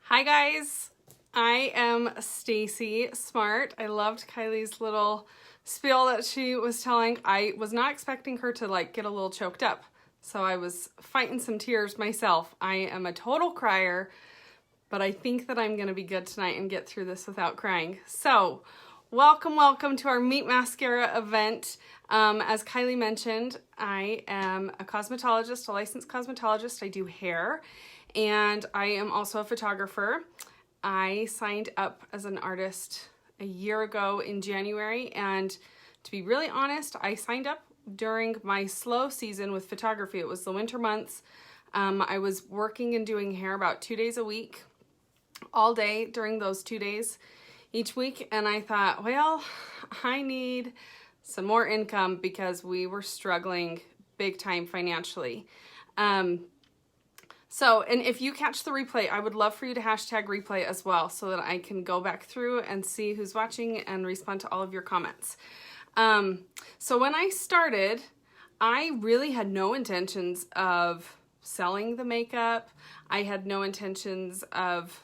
Hi guys, I am Stacy Smart. I loved Kylie's little spiel that she was telling. I was not expecting her to get a little choked up, so I was fighting some tears myself. I am a total crier, but I think that I'm gonna be good tonight and get through this without crying. So welcome to our Meet Mascara event. As Kylie mentioned, I am a cosmetologist, a licensed cosmetologist. I do hair, and I am also a photographer. I signed up as an artist a year ago in January, and to be really honest, I signed up during my slow season with photography. It was the winter months. I was working and doing hair about 2 days a week, all day during those 2 days each week, and I thought, well, I need some more income because we were struggling big time financially. And if you catch the replay, I would love for you to hashtag replay as well so that I can go back through and see who's watching and respond to all of your comments. So when I started, I really had no intentions of selling the makeup. I had no intentions of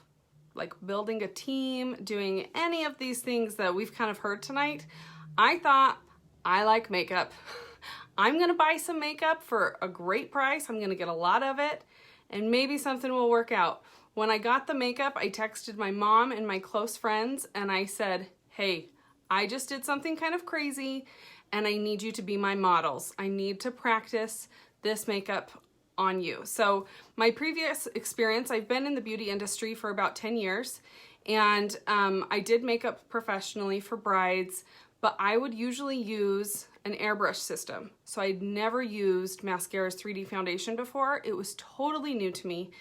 building a team, doing any of these things that we've kind of heard tonight. I thought, I like makeup. I'm gonna buy some makeup for a great price. I'm gonna get a lot of it, and maybe something will work out. When I got the makeup, I texted my mom and my close friends, and I said, hey, I just did something kind of crazy, and I need you to be my models. I need to practice this makeup on you. So my previous experience, I've been in the beauty industry for about 10 years, and I did makeup professionally for brides, but I would usually use an airbrush system. So I'd never used Maskcara's 3D foundation before. It was totally new to me.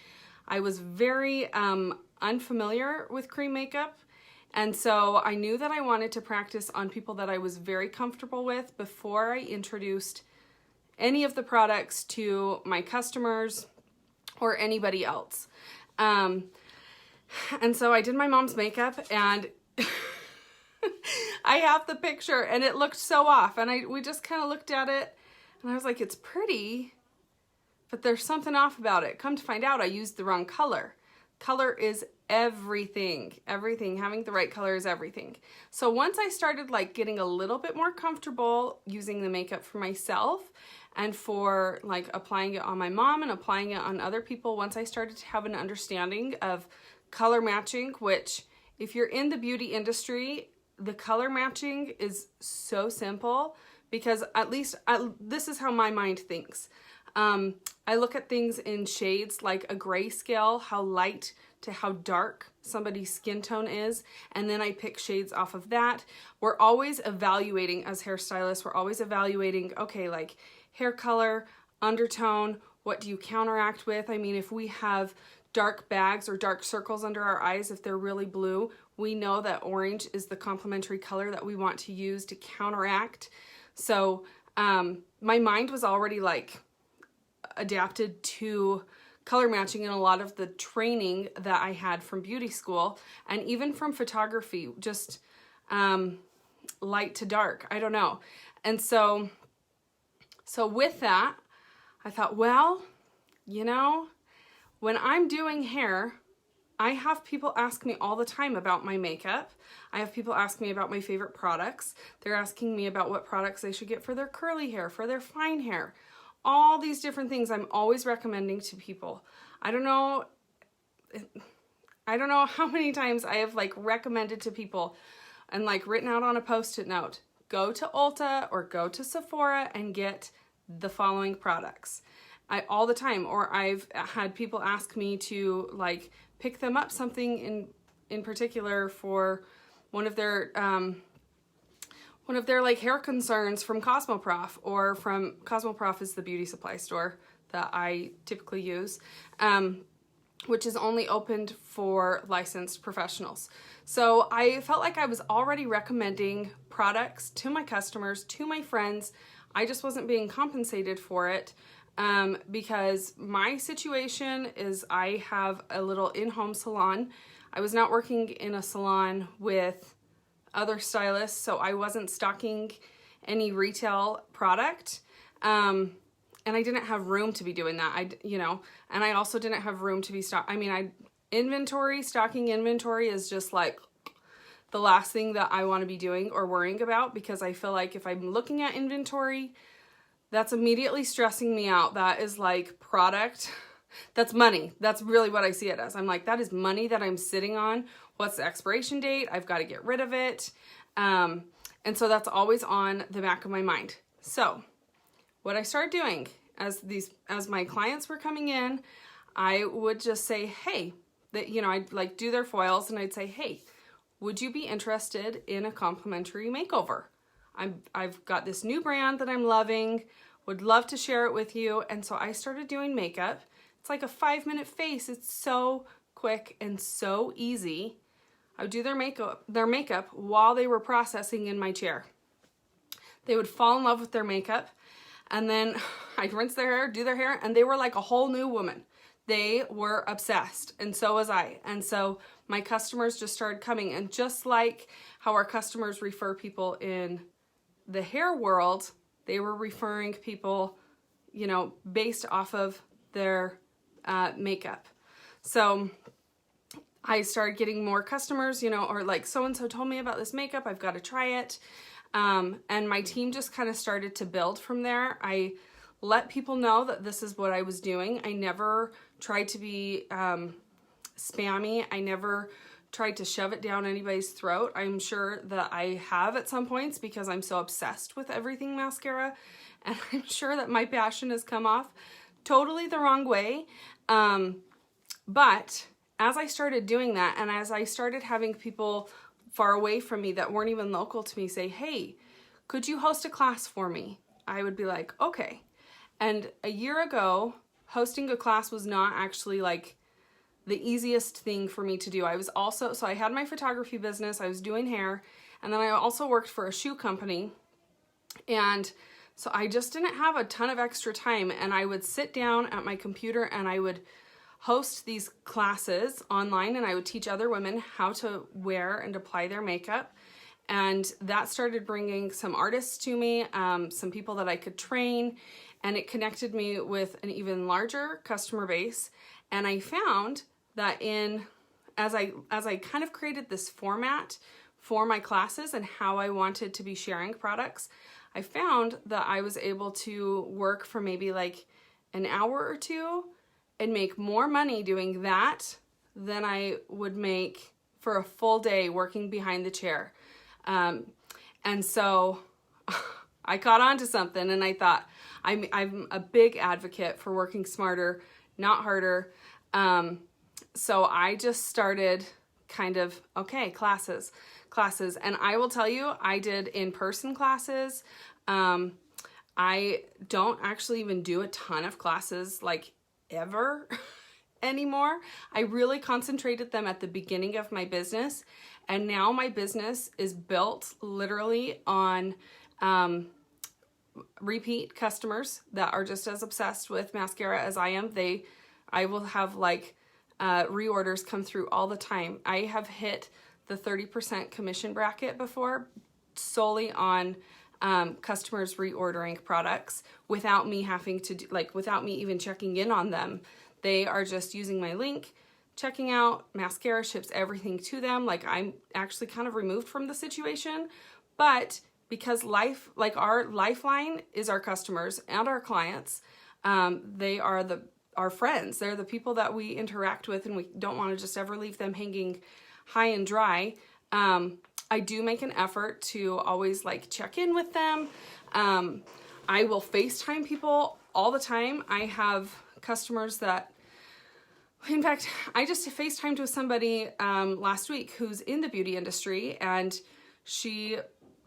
I was very unfamiliar with cream makeup, and so I knew that I wanted to practice on people that I was very comfortable with before I introduced any of the products to my customers or anybody else. And so I did my mom's makeup, and I have the picture, and it looked so off, and we just kind of looked at it, and I was like, it's pretty, but there's something off about it. Come to find out, I used the wrong color. Color is everything. Having the right color is everything. So once I started getting a little bit more comfortable using the makeup for myself and for applying it on my mom and applying it on other people, once I started to have an understanding of color matching, which if you're in the beauty industry, the color matching is so simple, because at least this is how my mind thinks. I look at things in shades like a grayscale, how light to how dark somebody's skin tone is, and then I pick shades off of that. We're always evaluating as hairstylists, we're always evaluating, okay, hair color, undertone, what do you counteract with? I mean, if we have dark bags or dark circles under our eyes, if they're really blue, we know that orange is the complementary color that we want to use to counteract. So my mind was already adapted to color matching in a lot of the training that I had from beauty school, and even from photography, just light to dark, I don't know. And so with that, I thought, well, when I'm doing hair, I have people ask me all the time about my makeup. I have people ask me about my favorite products. They're asking me about what products they should get for their curly hair, for their fine hair. All these different things I'm always recommending to people. I don't know how many times I have recommended to people and written out on a Post-it note, go to Ulta or go to Sephora and get the following products. All the time. Or I've had people ask me to pick them up something in particular for one of their hair concerns from Cosmoprof, or from Cosmoprof is the beauty supply store that I typically use, which is only opened for licensed professionals. So I felt like I was already recommending products to my customers, to my friends. I just wasn't being compensated for it. Because my situation is I have a little in-home salon. I was not working in a salon with other stylists, so I wasn't stocking any retail product. And I didn't have room to be doing that. And I also didn't have room to be stock. I mean, Inventory, stocking inventory is just like the last thing that I want to be doing or worrying about, because I feel like if I'm looking at inventory, that's immediately stressing me out. That is like product, that's money. That's really what I see it as. I'm like, that is money that I'm sitting on. What's the expiration date? I've got to get rid of it. And so that's always on the back of my mind. So what I started doing as my clients were coming in, I would just say, hey, I'd like do their foils and I'd say, hey, would you be interested in a complimentary makeover? I've got this new brand that I'm loving, would love to share it with you. And so I started doing makeup. It's like a 5-minute face. It's so quick and so easy. I would do their makeup while they were processing in my chair. They would fall in love with their makeup, and then I'd rinse their hair, do their hair, and they were like a whole new woman. They were obsessed, and so was I. And so my customers just started coming, and just like how our customers refer people in the hair world, they were referring people, based off of their makeup. So I started getting more customers, or like so-and-so told me about this makeup, I've got to try it. And my team just kind of started to build from there. I let people know that this is what I was doing. I never tried to be spammy. I never tried to shove it down anybody's throat. I'm sure that I have at some points because I'm so obsessed with everything mascara, and I'm sure that my passion has come off totally the wrong way. But as I started doing that, and as I started having people far away from me that weren't even local to me say, hey, could you host a class for me? I would be like, okay. And a year ago, hosting a class was not actually like the easiest thing for me to do. So I had my photography business, I was doing hair, and then I also worked for a shoe company. And so I just didn't have a ton of extra time, and I would sit down at my computer and I would host these classes online, and I would teach other women how to wear and apply their makeup. And that started bringing some artists to me, some people that I could train, and it connected me with an even larger customer base. And I found that as I kind of created this format for my classes and how I wanted to be sharing products, I found that I was able to work for maybe like an hour or two and make more money doing that than I would make for a full day working behind the chair. And so I caught on to something, and I thought, I'm a big advocate for working smarter, not harder. So I just started kind of, okay, classes. And I will tell you, I did in-person classes. I don't actually even do a ton of classes like ever anymore. I really concentrated them at the beginning of my business, and now my business is built literally on repeat customers that are just as obsessed with mascara as I am. I will have like reorders come through all the time. I have hit the 30% commission bracket before, solely on customers reordering products without me having to without me even checking in on them. They are just using my link, checking out. Maskcara ships everything to them. Like, I'm actually kind of removed from the situation, but because our lifeline is our customers and our clients, they are our friends. They're the people that we interact with, and we don't want to just ever leave them hanging high and dry. I do make an effort to always check in with them. I will FaceTime people all the time. I have customers that, in fact, I just FaceTimed with somebody last week who's in the beauty industry, and she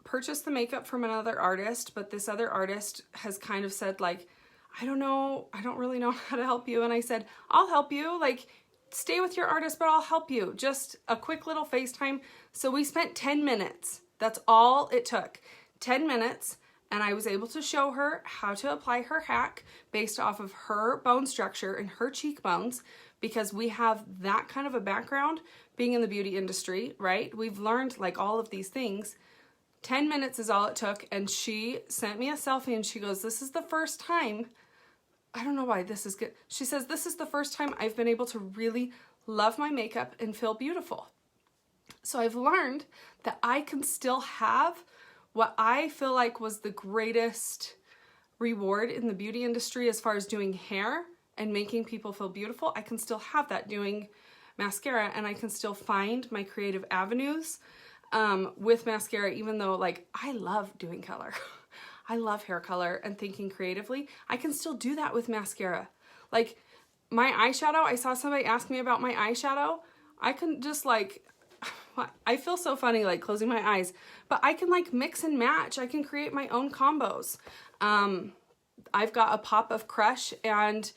purchased the makeup from another artist, but this other artist has kind of said I don't really know how to help you. And I said, I'll help you. Stay with your artist, but I'll help you. Just a quick little FaceTime. So we spent 10 minutes. That's all it took. 10 minutes. And I was able to show her how to apply her hack based off of her bone structure and her cheekbones, because we have that kind of a background being in the beauty industry, right? We've learned all of these things. 10 minutes is all it took. And she sent me a selfie and she goes, this is the first time, I don't know why this is good. She says, this is the first time I've been able to really love my makeup, and feel beautiful. So I've learned that I can still have what I feel like was the greatest reward in the beauty industry as far as doing hair and making people feel beautiful. I can still have that doing mascara, and I can still find my creative avenues with mascara, even though like I love doing color. I love hair color and thinking creatively. I can still do that with mascara. Like my eyeshadow, I saw somebody ask me about my eyeshadow. I can just like, I feel so funny like closing my eyes, but I can like mix and match. I can create my own combos. I've got a pop of Crush and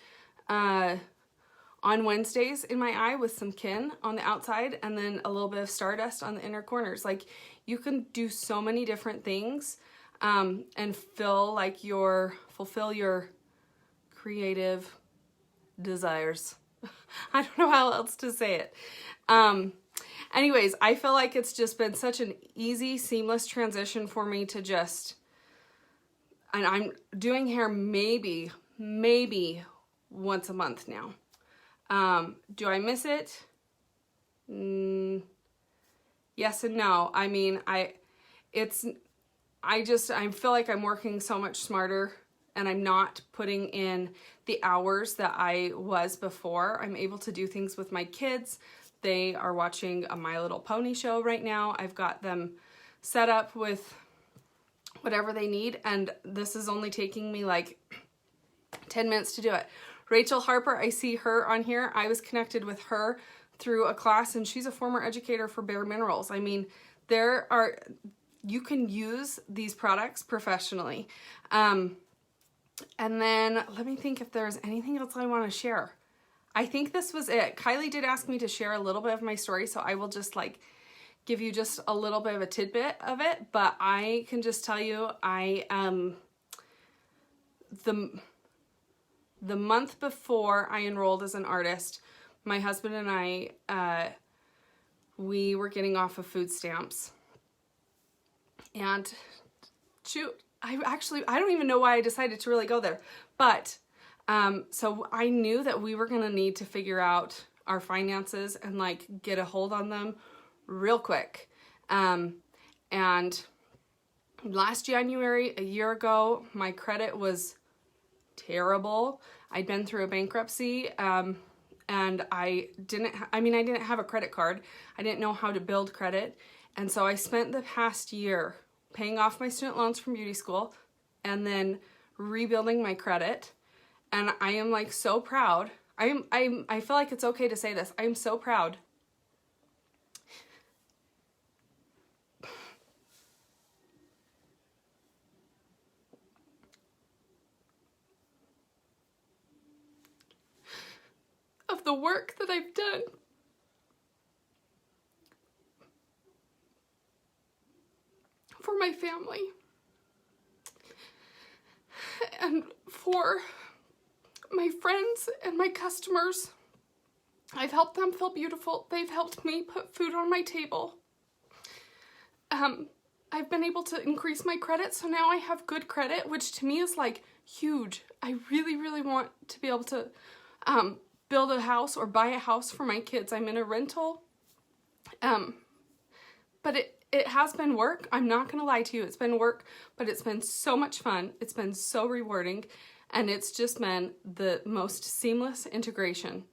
on Wednesdays in my eye with some Kin on the outside and then a little bit of Stardust on the inner corners. Like you can do so many different things and fulfill your creative desires. I don't know how else to say it. Anyways, I feel like it's just been such an easy, seamless transition for me to just, and I'm doing hair maybe once a month now. Do I miss it? Yes and no. I mean, I feel like I'm working so much smarter and I'm not putting in the hours that I was before. I'm able to do things with my kids. They are watching a My Little Pony show right now. I've got them set up with whatever they need, and this is only taking me like 10 minutes to do it. Rachel Harper, I see her on here. I was connected with her through a class, and she's a former educator for Bare Minerals. I mean, you can use these products professionally. And then let me think if there's anything else I want to share. I think this was it. Kylie did ask me to share a little bit of my story, so I will just like give you just a little bit of a tidbit of it, but I can just tell you the month before I enrolled as an artist, my husband and I, we were getting off of food stamps. And shoot, I don't even know why I decided to really go there. But, so I knew that we were going to need to figure out our finances and like get a hold on them real quick. And last January, a year ago, my credit was terrible. I'd been through a bankruptcy, and I didn't have a credit card. I didn't know how to build credit. And so I spent the past year paying off my student loans from beauty school and then rebuilding my credit. And I am like so proud. I feel like it's okay to say this. I am so proud of the work that I've done for my family and for my friends and my customers. I've helped them feel beautiful. They've helped me put food on my table. I've been able to increase my credit, so now I have good credit, which to me is like huge. I really, really want to be able to build a house or buy a house for my kids. I'm in a rental. But it has been work. I'm not gonna lie to you. It's been work, but it's been so much fun. It's been so rewarding, and it's just been the most seamless integration.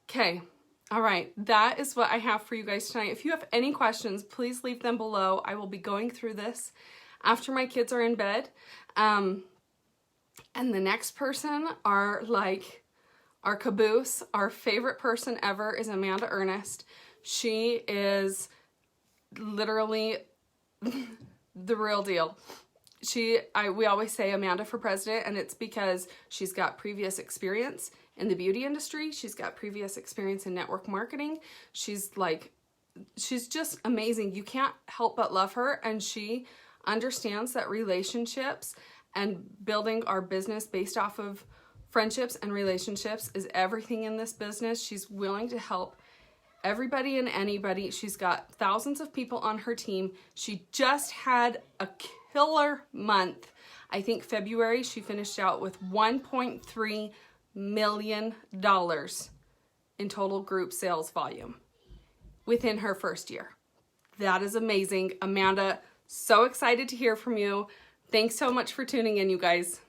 Okay, all right. That is what I have for you guys tonight. If you have any questions, please leave them below. I will be going through this after my kids are in bed. And the next person are like our caboose. Our favorite person ever is Amanda Ernest. She is literally the real deal. We always say Amanda for president, and it's because she's got previous experience in the beauty industry. She's got previous experience in network marketing. She's just amazing. You can't help but love her, and she understands that relationships and building our business based off of friendships and relationships is everything in this business. She's willing to help everybody and anybody. She's got thousands of people on her team. She just had a killer month. I think February she finished out with $1.3 million in total group sales volume within her first year. That is amazing. Amanda, so excited to hear from you. Thanks so much for tuning in, you guys.